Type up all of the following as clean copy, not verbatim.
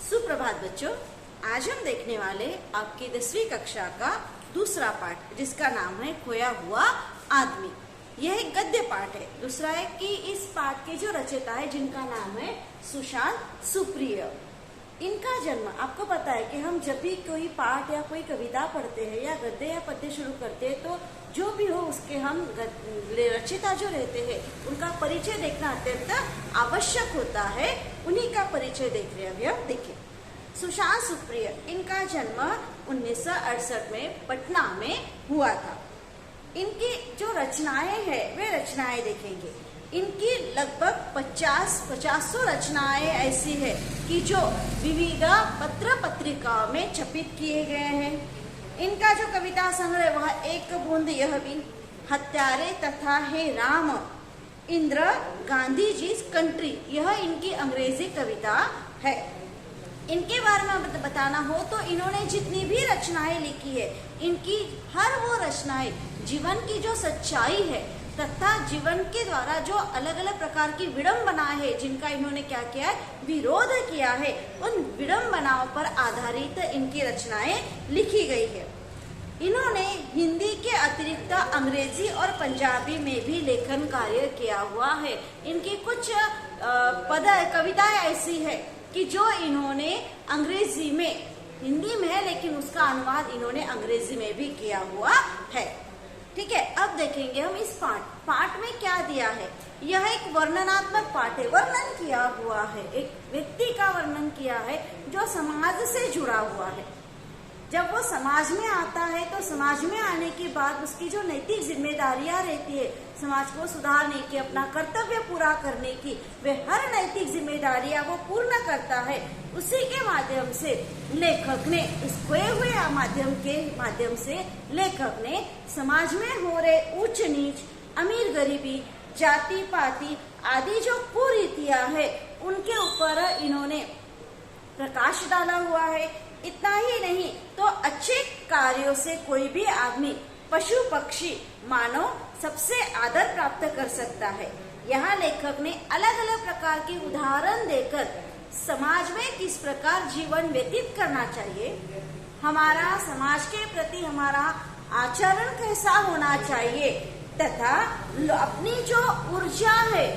सुप्रभात बच्चों, आज हम देखने वाले आपकी 10वीं कक्षा का दूसरा पाठ जिसका नाम है खोया हुआ आदमी। यह एक गद्य पाठ है। दूसरा है कि इस पाठ के जो रचयिता है जिनका नाम है सुशांत सुप्रिय। इनका जन्म, आपको पता है कि हम जब भी कोई पाठ या कोई कविता पढ़ते हैं या गद्य या पद्य शुरू करते हैं तो जो भी हो उसके हम रचयिता जो रहते हैं उनका परिचय देखना अत्यंत आवश्यक होता है। उन्हीं का परिचय देख रहे हैं अभी हम। देखिए, सुशांत सुप्रिय, इनका जन्म 1968 में पटना में हुआ था। इनकी जो रचनाएं हैं वे रचनाएं देखेंगे। इनकी लगभग 50-500 रचनाएं ऐसी है कि जो विविध पत्र पत्रिकाओं में छपित किए गए हैं। इनका जो कविता संग्रह वह एक बूंद यह भी, हत्यारे तथा हे राम, इंद्र, गांधी जी कंट्री, यह इनकी अंग्रेजी कविता है। इनके बारे में बताना हो तो इन्होंने जितनी भी रचनाएं लिखी है, इनकी हर वो रचनाएं जीवन की जो सच्चाई है तथा जीवन के द्वारा जो अलग अलग प्रकार की विडंबनाएं है जिनका इन्होंने क्या किया है, विरोध किया है, उन विडंबनाओं पर आधारित इनकी रचनाएं लिखी गई है। इन्होंने हिंदी के अतिरिक्त अंग्रेजी और पंजाबी में भी लेखन कार्य किया हुआ है। इनकी कुछ कविताएं ऐसी है कि जो इन्होंने अंग्रेजी में, हिंदी में है लेकिन उसका अनुवाद इन्होंने अंग्रेजी में भी किया हुआ है। ठीक है, अब देखेंगे हम इस पाठ में क्या दिया है। यह एक वर्णनात्मक पाठ है, वर्णन किया हुआ है, एक व्यक्ति का वर्णन किया है जो समाज से जुड़ा हुआ है। जब वो समाज में आता है तो समाज में आने के बाद उसकी जो नैतिक जिम्मेदारियां रहती है समाज को सुधारने की, अपना कर्तव्य पूरा करने की, वे हर नैतिक जिम्मेदारियां वो पूर्ण करता है। उसी के माध्यम से लेखक ने, इस खोए हुए माध्यम से लेखक ने समाज में हो रहे ऊंच नीच, अमीर गरीबी, जाति पाति आदि जो कुरीतियां है उनके ऊपर इन्होंने प्रकाश डाला हुआ है। इतना ही नहीं तो अच्छे कार्यों से कोई भी आदमी, पशु पक्षी, मानव सबसे आदर प्राप्त कर सकता है। यहाँ लेखक ने अलग अलग प्रकार के उदाहरण देकर समाज में किस प्रकार जीवन व्यतीत करना चाहिए, हमारा समाज के प्रति हमारा आचरण कैसा होना चाहिए तथा अपनी जो ऊर्जा है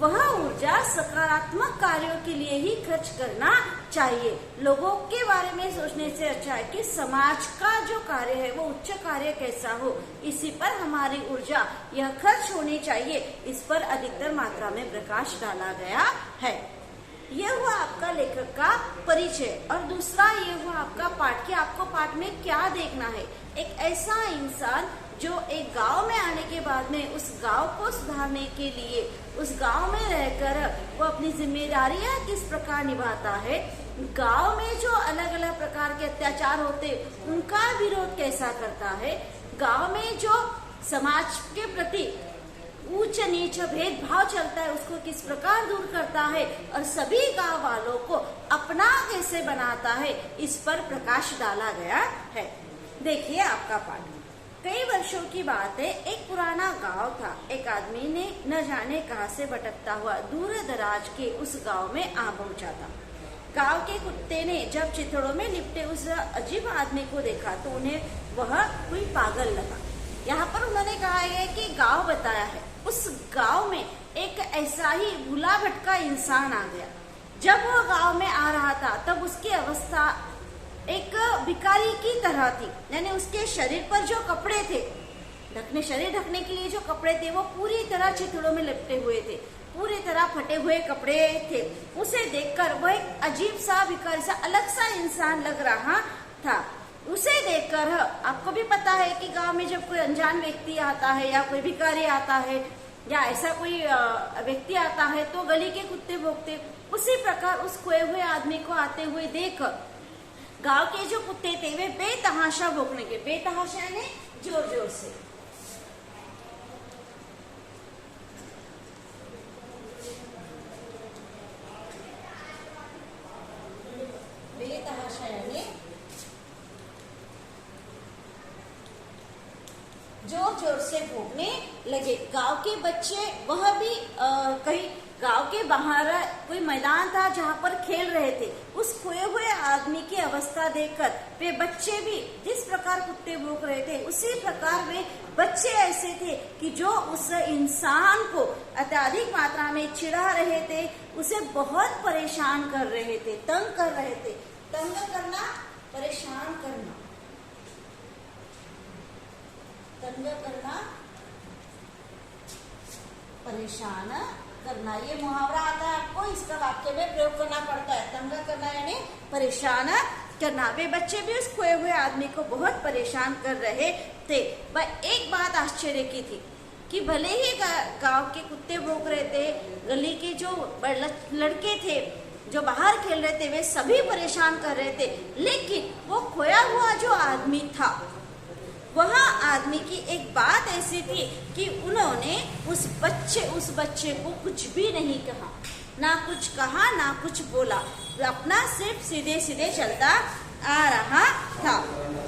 वह ऊर्जा सकारात्मक कार्यों के लिए ही खर्च करना चाहिए। लोगों के बारे में सोचने से अच्छा है कि समाज का जो कार्य है वो उच्च कार्य कैसा हो, इसी पर हमारी ऊर्जा यह खर्च होनी चाहिए। इस पर अधिकतर मात्रा में प्रकाश डाला गया है। यह हुआ आपका लेखक का परिचय। और दूसरा ये हुआ आपका पाठ कि आपको पाठ में क्या देखना है। एक ऐसा इंसान जो एक गांव में आने के बाद में उस गांव को सुधारने के लिए उस गांव में रहकर वो अपनी जिम्मेदारियां किस प्रकार निभाता है, गांव में जो अलग अलग प्रकार के अत्याचार होते उनका विरोध कैसा करता है, गांव में जो समाज के प्रति ऊंच नीच भेदभाव चलता है उसको किस प्रकार दूर करता है और सभी गांव वालों को अपना कैसे बनाता है, इस पर प्रकाश डाला गया है। देखिए आपका पाठ। कई वर्षों की बात है, एक पुराना गांव था। एक आदमी ने न जाने कहां से भटकता हुआ दूर दराज के उस गांव में आ पहुंचा था। गांव के कुत्ते ने जब चिथड़ों में लिपटे उस अजीब आदमी को देखा तो उन्हें वह कोई पागल लगा। यहाँ पर उन्होंने कहा है कि गांव बताया है, उस गांव में एक ऐसा ही भूला भटका इंसान आ गया। जब वो गांव में आ रहा था तब उसकी अवस्था एक भिखारी की तरह थी, यानी उसके शरीर पर जो कपड़े थे, शरीर ढकने के लिए जो कपड़े थे वो पूरी तरह चिथड़ों में लिपटे हुए थे, पूरी तरह फटे हुए कपड़े थे। उसे देखकर वह एक अजीब सा भिखारी सा अलग सा इंसान लग रहा था। उसे देखकर, आपको भी पता है कि गांव में जब कोई अनजान व्यक्ति आता है या कोई भिखारी आता है या ऐसा कोई व्यक्ति आता है तो गली के कुत्ते भौंकते। उसी प्रकार उस खोए हुए आदमी को आते हुए देख गांव के जो कुत्ते थे वे बेतहाशा भौंकने के, बेतहाशा यानी जोर जोर से, बेतहाशा यानी जोर जोर से भौंकने लगे। गांव के बच्चे वह भी कहीं गांव के बाहर कोई मैदान था जहाँ पर खेल रहे थे। उस खोए हुए आदमी की अवस्था देखकर वे बच्चे भी जिस प्रकार कुत्ते भौंक रहे थे उसी प्रकार वे बच्चे ऐसे थे कि जो उस इंसान को अत्यधिक मात्रा में चिढ़ा रहे थे, उसे बहुत परेशान कर रहे थे, तंग कर रहे थे। तंग करना, परेशान करना, तंग करना, परेशान करना, ये मुहावरा आता है आपको, इसका वाक्य में प्रयोग करना पड़ता है। तंग करना यानी परेशान करना। वे बच्चे भी उस खोए हुए आदमी को बहुत परेशान कर रहे थे। पर एक बात आश्चर्य की थी कि भले ही गांव के कुत्ते भौंक रहे थे, गली के जो लड़के थे जो बाहर खेल रहे थे वे सभी परेशान कर रहे थे, लेकिन वो खोया हुआ जो आदमी था, वह आदमी की एक बात ऐसी थी कि उन्होंने उस बच्चे को कुछ भी नहीं कहा, ना कुछ कहा ना कुछ बोला, अपना सिर्फ सीधे सीधे चलता आ रहा था।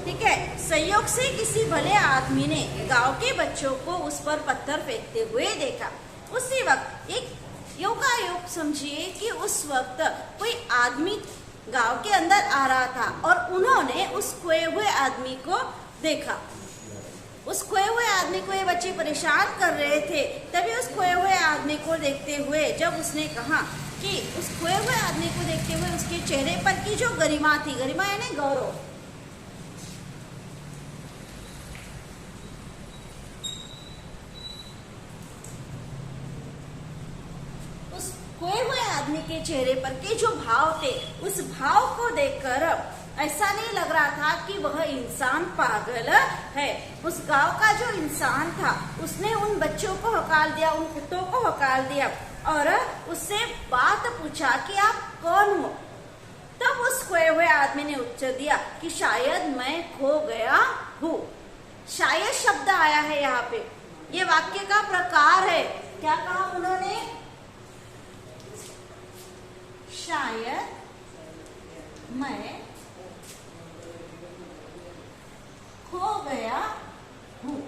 ठीक है। संयोग से किसी भले आदमी ने गांव के बच्चों को उस पर पत्थर फेंकते हुए देखा। उसी वक्त एक योगायोग समझिए कि उस वक्त कोई आदमी गांव के अंदर आ रहा था और उन्होंने उस खोए हुए आदमी को देखा। उस खोए हुए आदमी को ये बच्चे परेशान कर रहे थे। तभी उस खोए हुए आदमी को देखते हुए जब उसने कहा कि उस खोए हुए आदमी को देखते हुए उसके चेहरे पर की जो गरिमा थी, गरिमा यानी गौरव, उस खोए हुए आदमी के चेहरे पर के जो भाव थे, उस भाव को देखकर ऐसा नहीं लग रहा था कि वह इंसान पागल है। उस गांव का जो इंसान था उसने उन बच्चों को हकाल दिया, उन कुत्तों को हकाल दिया और उससे बात पूछा कि आप कौन हो। तब उस खोए हुए आदमी ने उत्तर दिया कि शायद मैं खो गया हूँ। शायद शब्द आया है यहाँ पे, ये वाक्य का प्रकार है। क्या कहा उन्होंने? शायद मैं खो गया हूँ।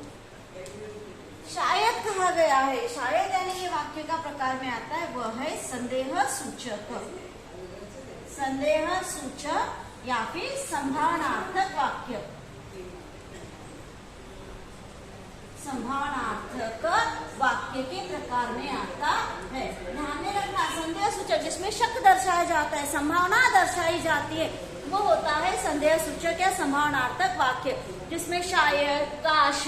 शायद कहा गया है। शायद यानी ये वाक्य का प्रकार में आता है, वह है संदेह सूचक, संदेह सूचक या फिर संभावनार्थक वाक्य, संभावनार्थक वाक्य के प्रकार में आता है। ध्यान में रखना, संदेह सूचक जिसमें शक दर्शाया जाता है, संभावना दर्शाई जाती है, वो होता है संदेह सूचक या संभावनार्थक वाक्य, जिसमें शायद, काश,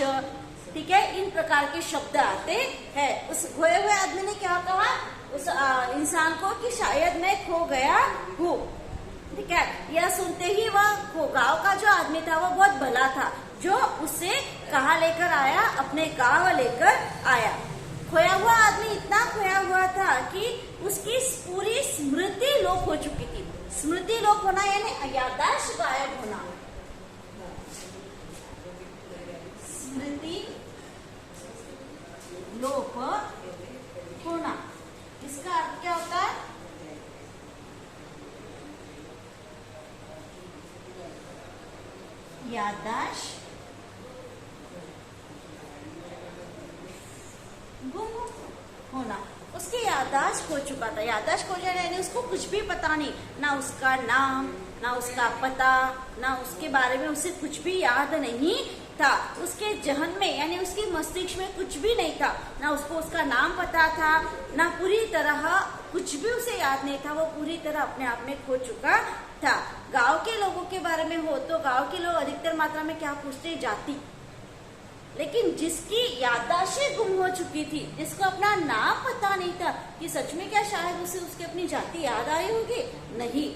ठीक है, इन प्रकार के शब्द आते हैं। उस खोए हुए आदमी ने क्या कहा उस इंसान को कि शायद मैं खो गया हूँ। ठीक है। यह सुनते ही वह गांव का जो आदमी था वो बहुत भला था, जो उसे कहाँ लेकर आया, अपने गांव लेकर आया। खोया हुआ आदमी इतना खोया हुआ था कि उसकी पूरी स्मृति लोप हो चुकी थी। स्मृति लोप होना यानी याददाश्त गायब होना, स्मृति लोप होना, इसका अर्थ क्या होता है? याददाश्त गुम होना। उसकी याददाश्त खो चुका था। याददाश्त खो जाना यानी उसको कुछ भी पता नहीं, ना उसका नाम, ना उसका पता, ना उसके बारे में उसे कुछ भी याद नहीं था। उसके जहन में यानी उसके मस्तिष्क में कुछ भी नहीं था, ना उसको उसका नाम पता था, ना पूरी तरह कुछ भी उसे याद नहीं था। वो पूरी तरह अपने आप में खो चुका था। गांव के लोगों के बारे में हो तो गांव के लोग अधिकतर मात्रा में क्या पूछते? जाति। लेकिन जिसकी याददाश्त गुम हो चुकी थी, जिसको अपना नाम पता नहीं था, कि सच में क्या शायद उसे उसकी अपनी जाति याद आई होगी? नहीं,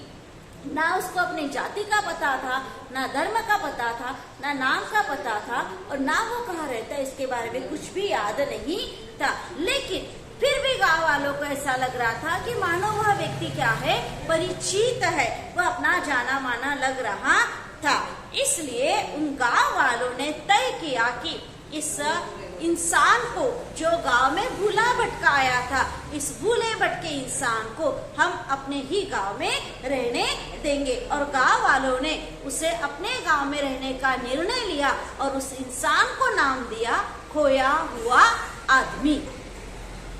ना उसको अपनी जाति का पता था, ना धर्म का पता था, ना नाम का पता था, और ना वो कहाँ रहता है इसके बारे में कुछ भी याद नहीं था। लेकिन फिर भी गांव वालों को ऐसा लग रहा था कि मानो वह व्यक्ति क्या है, परिचित है, वह अपना जाना माना लग रहा था। इसलिए उन गांव वालों ने तय किया कि इस इंसान को जो गांव में भूला भटका आया था, इस भूले भटके इंसान को हम अपने ही गांव में रहने देंगे। और गांव वालों ने उसे अपने गांव में रहने का निर्णय लिया और उस इंसान को नाम दिया खोया हुआ आदमी।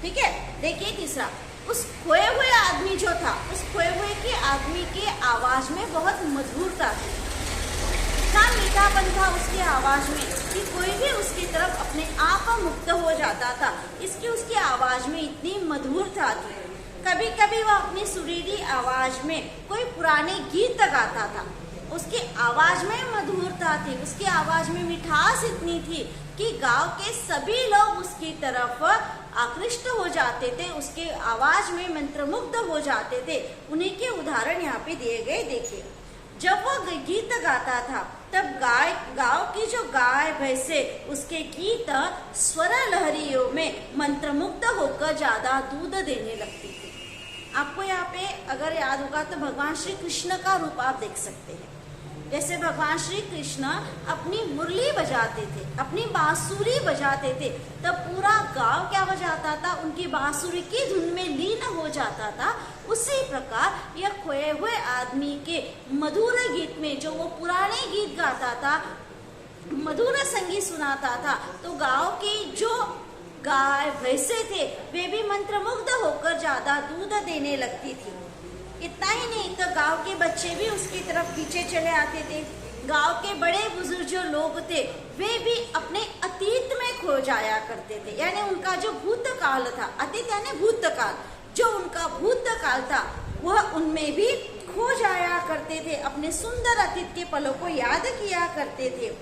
ठीक है। देखिए तीसरा, उस खोए हुए आदमी जो था, उस खोए हुए के आदमी के आवाज में बहुत मधुरता थी, इतना मीठापन था उसकी आवाज में कि कोई भी उसकी तरफ अपने आप मुक्त हो जाता था। इसकी उसकी आवाज में इतनी मधुरता थी। कभी कभी वह अपनी सुरीली आवाज में कोई पुराने गीत गाता था। उसकी आवाज में मधुरता थी, उसकी आवाज में मिठास इतनी थी कि गांव के सभी लोग उसकी तरफ आकृष्ट हो जाते थे, उसके आवाज में मंत्रमुग्ध हो जाते थे। उन्हीं के उदाहरण यहाँ पे दिए गए, देखिए। जब वो गीत गाता था तब गांव की जो गाय भैंसे उसके गीत स्वर लहरियों में मंत्रमुग्ध होकर ज्यादा दूध देने लगती थी। आपको यहाँ पे अगर याद होगा तो भगवान श्री कृष्ण का रूप आप देख सकते हैं। जैसे भगवान श्री कृष्ण अपनी मुरली बजाते थे, अपनी बांसुरी बजाते थे, तब पूरा गांव क्या हो जाता था, उनकी बांसुरी की धुन में लीन हो जाता था। उसी प्रकार यह खोए हुए आदमी के मधुर गीत में, जो वो पुराने गीत गाता था, मधुर संगीत सुनाता था, तो गांव की जो गाय भैंसे थे वे भी मंत्रमुग्ध होकर ज्यादा दूध देने लगती थी। इतना ही नहीं तो गांव के बच्चे भी उसकी तरफ पीछे चले आते थे। गांव के बड़े बुजुर्ग जो लोग थे वे भी अपने अतीत में खो जाया करते थे, यानी उनका जो भूतकाल था, अतीत यानी भूतकाल, जो उनका भूतकाल था वह उनमें भी खो जाया करते थे, अपने सुंदर अतीत के पलों को याद किया करते थे।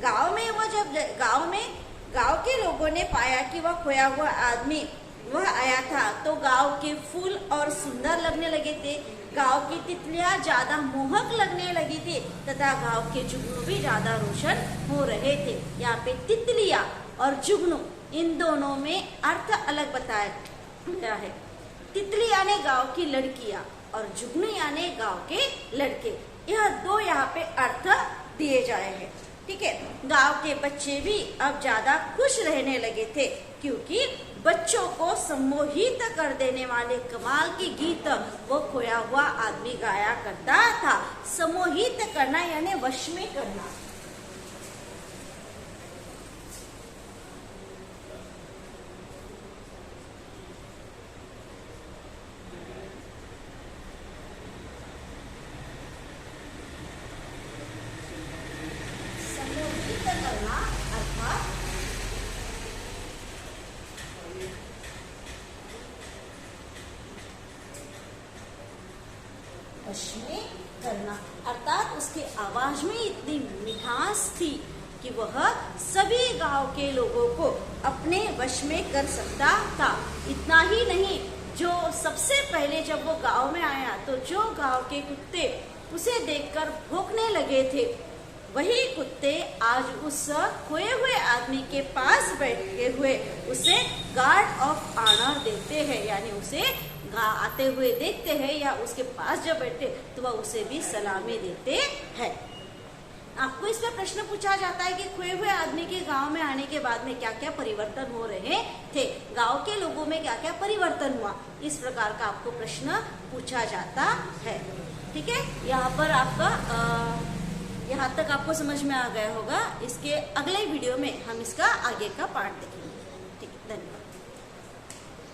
गांव में वो जब गांव के लोगों ने पाया कि वह खोया हुआ आदमी वह आया था, तो गांव के फूल और सुंदर लगने लगे थे, गांव की तितलियां ज्यादा मोहक लगने लगी थी तथा गांव के जुगनू भी ज्यादा रोशन हो रहे थे। यहाँ पे तितलियां और जुगनू इन दोनों में अर्थ अलग बताया गया है। तितली यानी गांव की लड़कियां और जुगनू यानी गांव के लड़के, यह दो यहाँ पे अर्थ दिए जाए हैं। ठीक है, गांव के बच्चे भी अब ज्यादा खुश रहने लगे थे, क्योंकि बच्चों को सम्मोहित कर देने वाले कमाल के गीत वो खोया हुआ आदमी गाया करता था। सम्मोहित करना यानी वश में करना। वश में करना अर्थात उसकी आवाज में इतनी मिठास थी कि वह सभी गांव के लोगों को अपने वश में कर सकता था। इतना ही नहीं, जो सबसे पहले जब वो गांव में आया तो जो गांव के कुत्ते उसे देखकर भौंकने लगे थे, वही कुत्ते आज उस खोए हुए आदमी के पास बैठे हुए उसे गार्ड ऑफ ऑनर देते हैं, यानी उसे आते हुए देखते हैं या उसके पास जब बैठे तो वह उसे भी सलामी देते हैं। आपको इसमें प्रश्न पूछा जाता है कि खोए हुए आदमी के गांव में आने के बाद में क्या क्या परिवर्तन हो रहे थे, गांव के लोगों में क्या क्या परिवर्तन हुआ, इस प्रकार का आपको प्रश्न पूछा जाता है। ठीक है, यहाँ पर आपका यहाँ तक आपको समझ में आ गया होगा। इसके अगले वीडियो में हम इसका आगे का पार्ट देखेंगे।